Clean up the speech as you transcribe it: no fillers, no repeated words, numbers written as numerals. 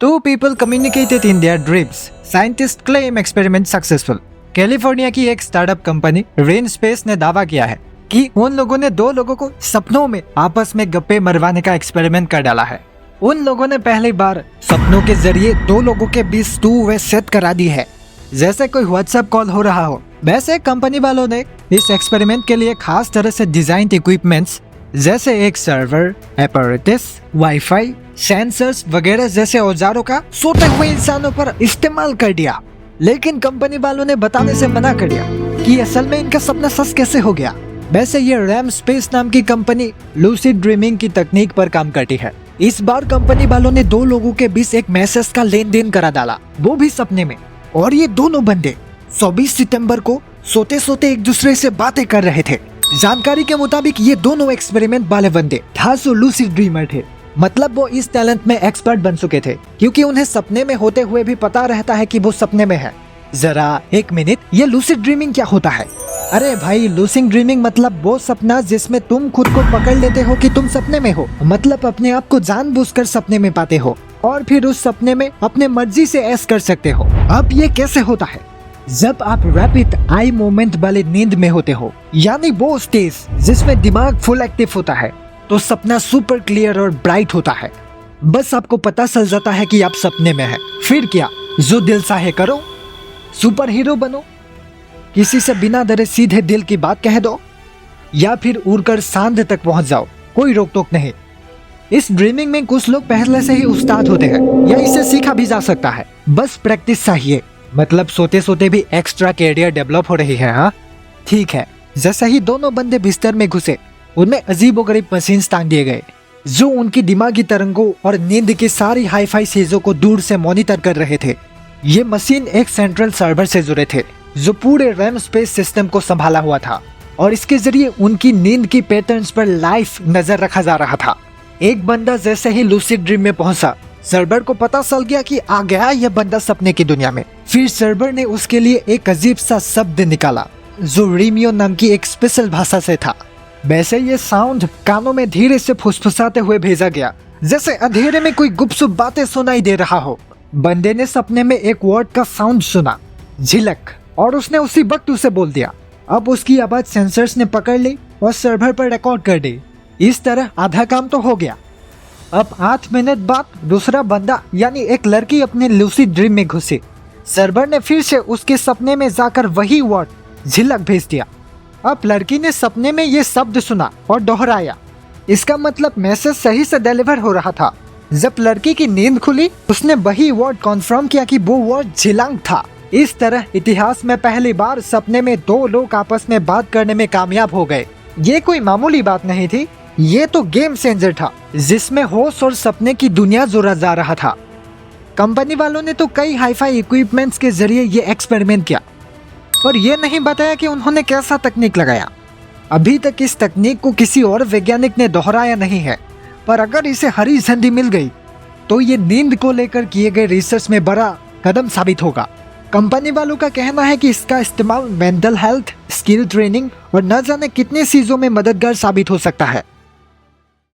Two people communicated in their dreams. Scientists claim experiment successful. California की एक startup company rain space ने दावा किया है कि उन लोगों ने दो लोगों को सपनों में आपस में गप्पे मरवाने का एक्सपेरिमेंट कर डाला है। उन लोगों ने पहली बार सपनों के जरिए दो लोगों के बीच टू वे सेट करा दी है, जैसे कोई व्हाट्सएप कॉल हो रहा हो। वैसे कंपनी वालों ने इस एक्सपेरिमेंट के लिए खास तरह से डिजाइन इक्विपमेंट्स जैसे एक सर्वर, एपरेटस, वाईफाई, सेंसर्स वगैरह जैसे औजारों का सोते हुए इंसानों पर इस्तेमाल कर दिया। लेकिन कंपनी वालों ने बताने से मना कर दिया कि असल में इनका सपना सच कैसे हो गया। वैसे ये रैम स्पेस नाम की कंपनी लूसिड ड्रीमिंग की तकनीक पर काम करती है। इस बार कंपनी वालों ने दो लोगों के बीच एक मैसेज का लेन देन करा डाला, वो भी सपने में। और ये दोनों बंदे 24 सितंबर को सोते सोते एक दूसरे से बातें कर रहे थे। जानकारी के मुताबिक ये दोनों एक्सपेरिमेंट वाले बंदे ढांसू लूसिड ड्रीमर थे। मतलब वो इस टैलेंट में एक्सपर्ट बन चुके थे, क्योंकि उन्हें सपने में होते हुए भी पता रहता है कि वो सपने में है। जरा एक मिनट, ये लूसिड ड्रीमिंग क्या होता है? अरे भाई, लूसिड ड्रीमिंग मतलब वो सपना जिसमें तुम खुद को पकड़ लेते हो कि तुम सपने में हो। मतलब अपने आप को जानबूझकर सपने में पाते हो और फिर उस सपने में अपने मर्जी से ऐश कर सकते हो। अब ये कैसे होता है? जब आप रैपिड आई मूवमेंट वाले नींद में होते हो, यानी वो स्टेज जिसमें दिमाग फुल एक्टिव होता है, तो सपना सुपर क्लियर और ब्राइट होता है। बस आपको पता चल जाता है कि आप सपने में हैं। फिर क्या, जो दिल चाहे करो, सुपर हीरो बनो, किसी से बिना डरे सीधे दिल की बात कह दो, या फिर उड़कर चांद तक पहुंच जाओ, कोई रोक टोक नहीं। इस ड्रीमिंग में कुछ लोग पहले से ही उस्ताद होते हैं, या इसे सीखा भी जा सकता है, बस प्रैक्टिस चाहिए। मतलब सोते सोते भी एक्स्ट्रा कैरियर डेवलप हो रही है। हाँ ठीक है। जैसे ही दोनों बंदे बिस्तर में घुसे, उनमें अजीबोगरीब मशीन टांग दिए गए जो उनकी दिमागी तरंगों और नींद की सारी हाईफाई चीजों को दूर से मॉनिटर कर रहे थे। ये मशीन एक सेंट्रल सर्वर से जुड़े थे जो पूरे रैम स्पेस सिस्टम को संभाला हुआ था, और इसके जरिए उनकी नींद की पैटर्न्स पर लाइव नजर रखा जा रहा था। एक बंदा जैसे ही लूसिड ड्रीम में पहुंचा, सर्वर को पता चल गया कि आ गया यह बंदा सपने की दुनिया में। फिर सर्वर ने उसके लिए एक अजीब सा शब्द निकाला जो रीमियो नाम की एक स्पेशल भाषा से था। वैसे ये साउंड कानों में धीरे से फुसफुसाते हुए भेजा गया, जैसे अंधेरे में कोई गुपचुप बातें सुनाई दे रहा हो। बंदे ने सपने में एक वर्ड का साउंड सुना, झिलक, और उसने उसी वक्त उसे बोल दिया। अब उसकी आवाज सेंसर्स ने पकड़ ली और सर्वर पर रिकॉर्ड कर दी। इस तरह आधा काम तो हो गया। अब 8 मिनट बाद दूसरा बंदा यानी एक लड़की अपने लूसिड ड्रीम में घुसी। सर्वर ने फिर से उसके सपने में जाकर वही वर्ड झिलक भेज दिया। अब लड़की ने सपने में ये शब्द सुना और दोहराया। इसका मतलब मैसेज सही से डिलीवर हो रहा था। जब लड़की की नींद खुली, उसने वही वर्ड कॉन्फर्म किया कि वो वर्ड झिलंग था। इस तरह इतिहास में पहली बार सपने में दो लोग आपस में बात करने में कामयाब हो गए। ये कोई मामूली बात नहीं थी, ये तो गेम चेंजर था, जिसमें होश और सपने की दुनिया जोड़ा जा रहा था। कंपनी वालों ने तो कई हाईफाई इक्विपमेंट्स के जरिए ये एक्सपेरिमेंट किया, पर यह नहीं बताया कि उन्होंने कैसा तकनीक लगाया। अभी तक इस तकनीक को किसी और वैज्ञानिक ने दोहराया नहीं है, पर अगर इसे हरी झंडी मिल गई तो ये नींद को लेकर किए गए रिसर्च में बड़ा कदम साबित होगा। कंपनी वालों का कहना है कि इसका इस्तेमाल मेंटल हेल्थ, स्किल ट्रेनिंग और न जाने कितनी चीजों में मददगार साबित हो सकता है।